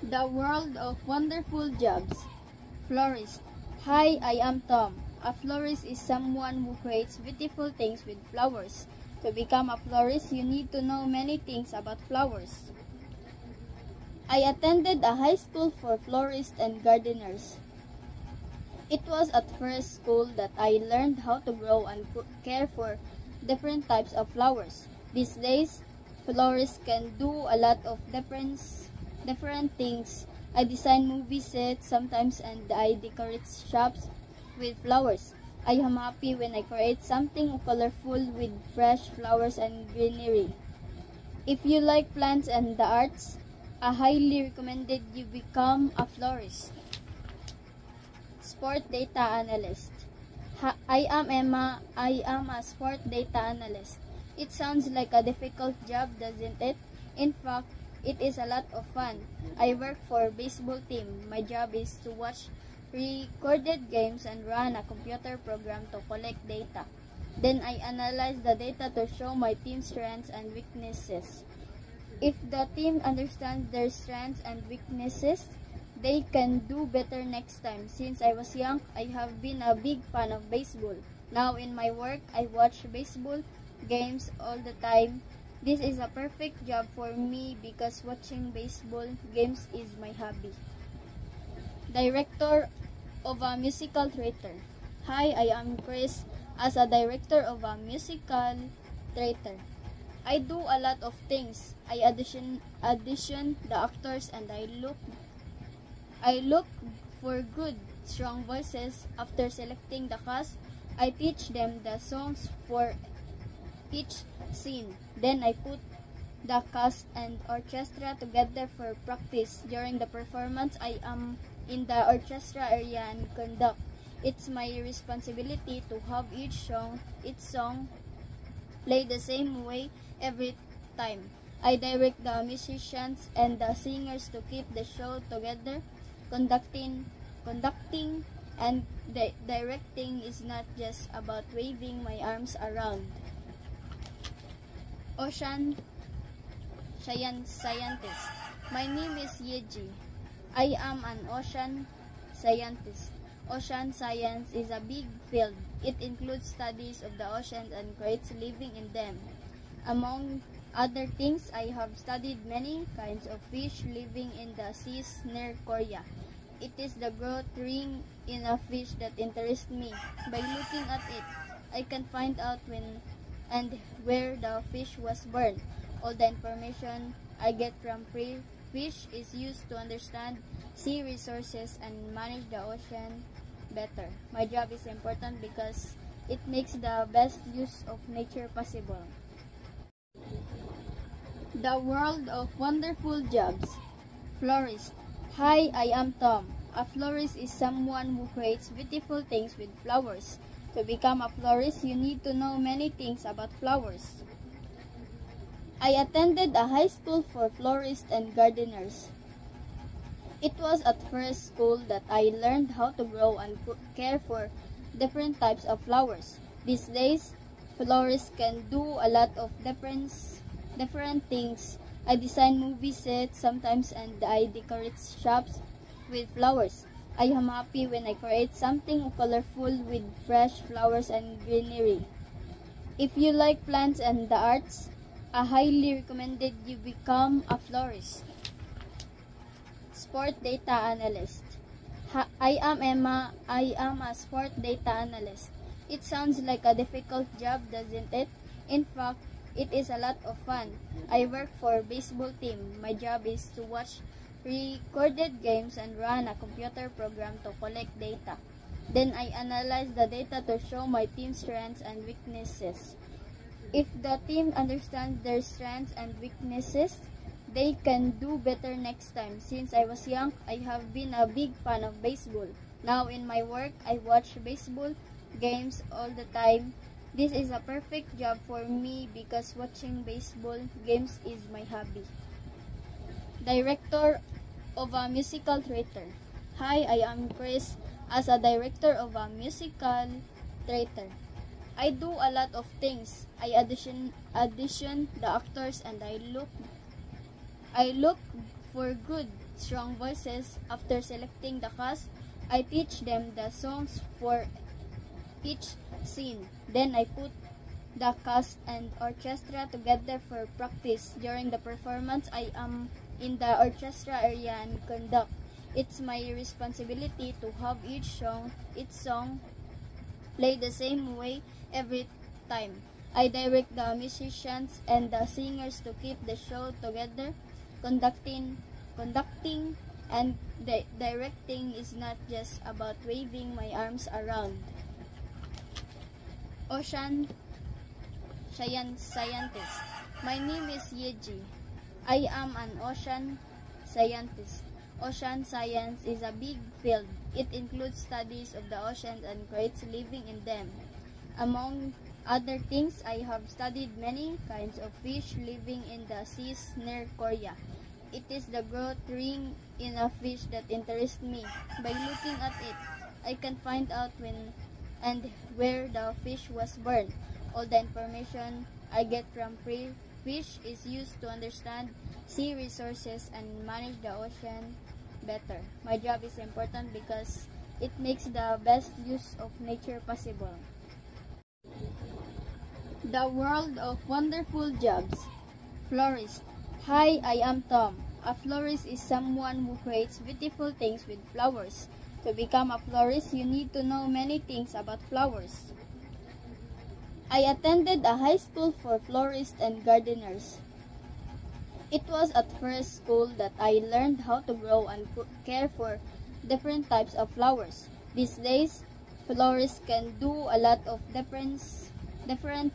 The world of wonderful jobs. Florist. Hi, I am Tom. A florist is someone who creates beautiful things with flowers. To become a florist, you need to know many things about flowers. I attended a high school for florists and gardeners. It was at first school that I learned how to grow and care for different types of flowers. These days, florists can do a lot of different things. I design movie sets sometimes and I decorate shops with flowers. I am happy when I create something colorful with fresh flowers and greenery. If you like plants and the arts, I highly recommended you become a florist. Sport Data Analyst. I am Emma. I am a sport data analyst. It sounds like a difficult job, doesn't it? In fact, it is a lot of fun. I work for a baseball team. My job is to watch recorded games and run a computer program to collect data. Then I analyze the data to show my team's strengths and weaknesses. If the team understands their strengths and weaknesses, they can do better next time. Since I was young, I have been a big fan of baseball. Now in my work, I watch baseball games all the time. This is a perfect job for me because watching baseball games is my hobby. Director of a musical theater. Hi, I am Chris. As a director of a musical theater, I do a lot of things. I audition the actors and I look for good, strong voices. After selecting the cast, I teach them the songs for each scene. Then I put the cast and orchestra together for practice. During the performance, I am in the orchestra area and conduct. It's my responsibility to have each song play the same way every time. I direct the musicians and the singers to keep the show together. Conducting and directing is not just about waving my arms around. Ocean scientist. My name is Yeji. I am an ocean scientist. Ocean science is a big field. It includes studies of the oceans and creates living in them. Among other things, I have studied many kinds of fish living in the seas near Korea. It is the growth ring in a fish that interests me. By looking at it, I can find out when and where the fish was born. All the information I get from fish is used to understand sea resources and manage the ocean better. My job is important because it makes the best use of nature possible. The world of wonderful jobs. Florist. Hi, I am Tom. A florist is someone who creates beautiful things with flowers. To become a florist, you need to know many things about flowers. I attended a high school for florists and gardeners. It was at first school that I learned how to grow and care for different types of flowers. These days, florists can do a lot of different things. I design movie sets sometimes and I decorate shops with flowers. I am happy when I create something colorful with fresh flowers and greenery. If you like plants and the arts, I highly recommended you become a florist. Sport Data Analyst. I am Emma. I am a sport data analyst. It sounds like a difficult job, doesn't it? In fact, it is a lot of fun. I work for a baseball team. My job is to watch recorded games and run a computer program to collect data. Then I analyze the data to show my team's strengths and weaknesses. If the team understands their strengths and weaknesses, they can do better next time. Since I was young, I have been a big fan of baseball. Now in my work, I watch baseball games all the time. This is a perfect job for me because watching baseball games is my hobby. Director of a musical theater. Hi, I am Chris. As a director of a musical theater, I do a lot of things. I audition the actors and I look for good, strong voices. After selecting the cast, I teach them the songs for each scene. Then I put the cast and orchestra together for practice. During the performance, I am in the orchestra area and conduct. It's my responsibility to have each song play the same way every time. I direct the musicians and the singers to keep the show together. Conducting and directing is not just about waving my arms around. Ocean scientist. My name is Yeji. I am an ocean scientist. Ocean science is a big field. It includes studies of the oceans and creatures living in them. Among other things, I have studied many kinds of fish living in the seas near Korea. It is the growth ring in a fish that interests me. By looking at it, I can find out when and where the fish was born. All the information I get from free fish is used to understand sea resources and manage the ocean better. My job is important because it makes the best use of nature possible. The world of wonderful jobs. Florist. Hi, I am Tom. A florist is someone who creates beautiful things with flowers. To become a florist, you need to know many things about flowers. I attended a high school for florists and gardeners. It was at first school that I learned how to grow and care for different types of flowers. These days, florists can do a lot of different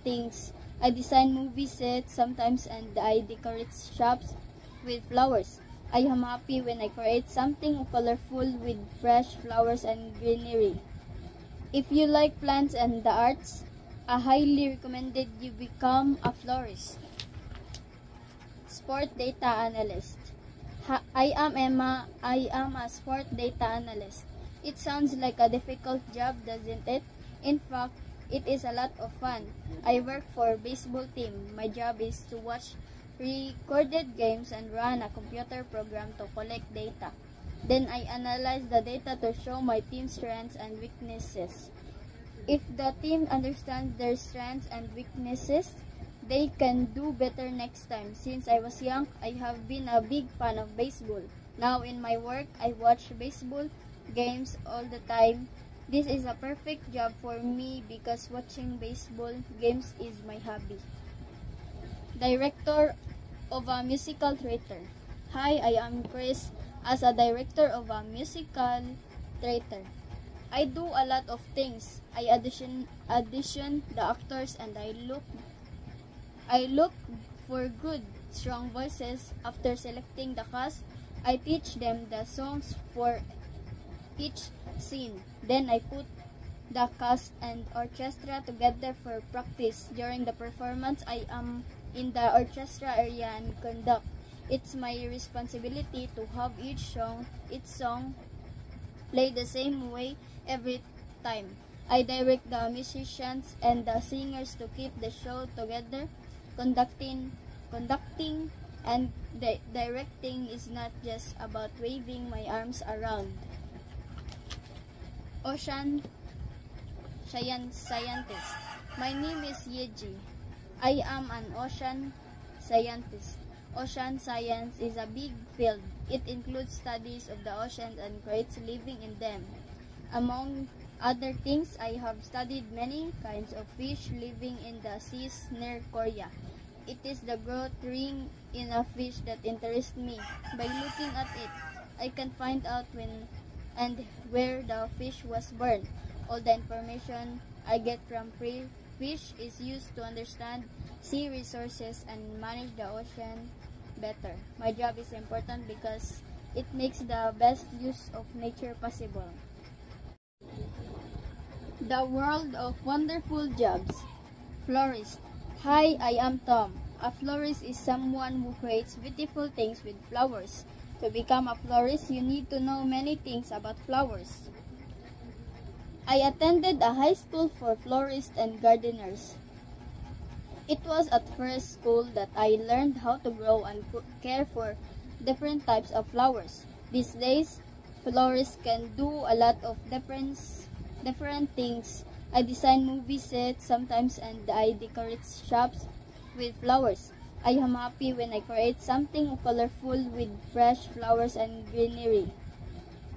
things. I design movie sets sometimes and I decorate shops with flowers. I am happy when I create something colorful with fresh flowers and greenery. If you like plants and the arts, I highly recommend you become a florist. Sport data analyst. I am Emma. I am a sport data analyst. It sounds like a difficult job, doesn't it? In fact, it is a lot of fun. I work for a baseball team. My job is to watch recorded games and run a computer program to collect data. Then I analyze the data to show my team's strengths and weaknesses. If the team understands their strengths and weaknesses, they can do better next time. Since I was young, I have been a big fan of baseball. Now in my work, I watch baseball games all the time. This is a perfect job for me because watching baseball games is my hobby. Director of a musical theater. Hi, I am Chris. As a director of a musical theater, I do a lot of things. I audition the actors and I look for good, strong voices. After selecting the cast, I teach them the songs for each scene. Then I put the cast and orchestra together for practice. During the performance, I am in the orchestra area and conduct. It's my responsibility to have each song play the same way every time. I direct the musicians and the singers to keep the show together. Conducting and directing is not just about waving my arms around. Ocean scientist. My name is Yeji. I am an ocean scientist. Ocean science is a big field. It includes studies of the oceans and creatures living in them. Among other things, I have studied many kinds of fish living in the seas near Korea. It is the growth ring in a fish that interests me. By looking at it, I can find out when and where the fish was born. All the information I get from free fish is used to understand sea resources and manage the ocean better. My job is important because it makes the best use of nature possible. The world of wonderful jobs. Florist. Hi, I am Tom. A florist is someone who creates beautiful things with flowers. To become a florist, you need to know many things about flowers. I attended a high school for florists and gardeners. It was at first school that I learned how to grow and care for different types of flowers. These days, florists can do a lot of different things. I design movie sets sometimes and I decorate shops with flowers. I am happy when I create something colorful with fresh flowers and greenery.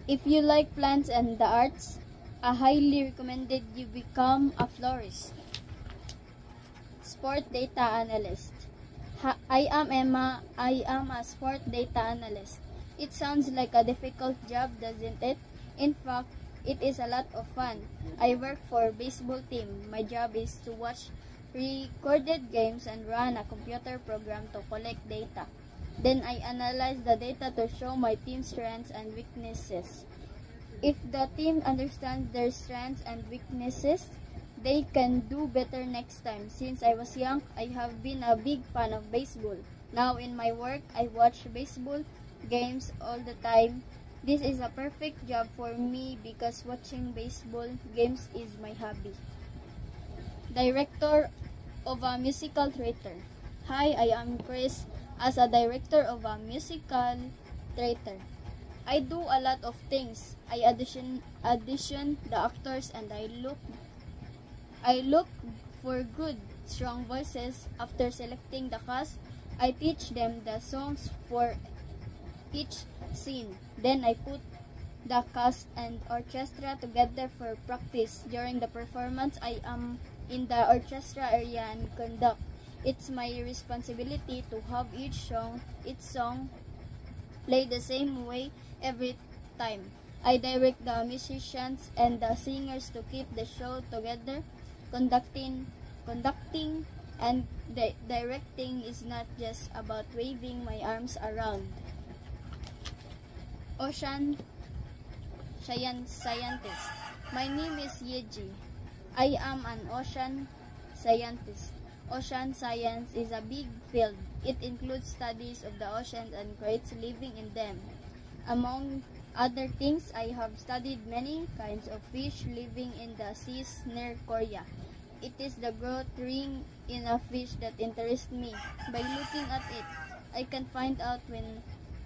If you like plants and the arts, I highly recommended you become a florist. Sport data analyst. I am Emma. I am a sport data analyst. It sounds like a difficult job, doesn't it? In fact, it is a lot of fun. I work for a baseball team. My job is to watch recorded games and run a computer program to collect data. Then I analyze the data to show my team's strengths and weaknesses. If the team understands their strengths and weaknesses, they can do better next time. Since I was young, I have been a big fan of baseball. Now in my work, I watch baseball games all the time. This is a perfect job for me because watching baseball games is my hobby. Director of a musical theater. Hi, I am Chris. As a director of a musical theater, I do a lot of things. I audition the actors and I look for good, strong voices. After selecting the cast, I teach them the songs for each scene. Then I put the cast and orchestra together for practice. During the performance, I am in the orchestra area and conduct. It's my responsibility to have each song play the same way every time. I direct the musicians and the singers to keep the show together. Conducting and directing is not just about waving my arms around. Ocean scientist. My name is Yeji. I am an ocean scientist. Ocean science is a big field. It includes studies of the oceans and creatures living in them. Among other things, I have studied many kinds of fish living in the seas near Korea. It is the growth ring in a fish that interests me. By looking at it, I can find out when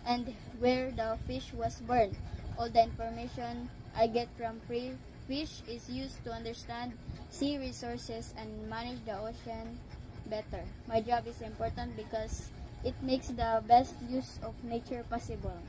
and where the fish was born. All the information I get from fish is used to understand sea resources and manage the ocean better. My job is important because it makes the best use of nature possible.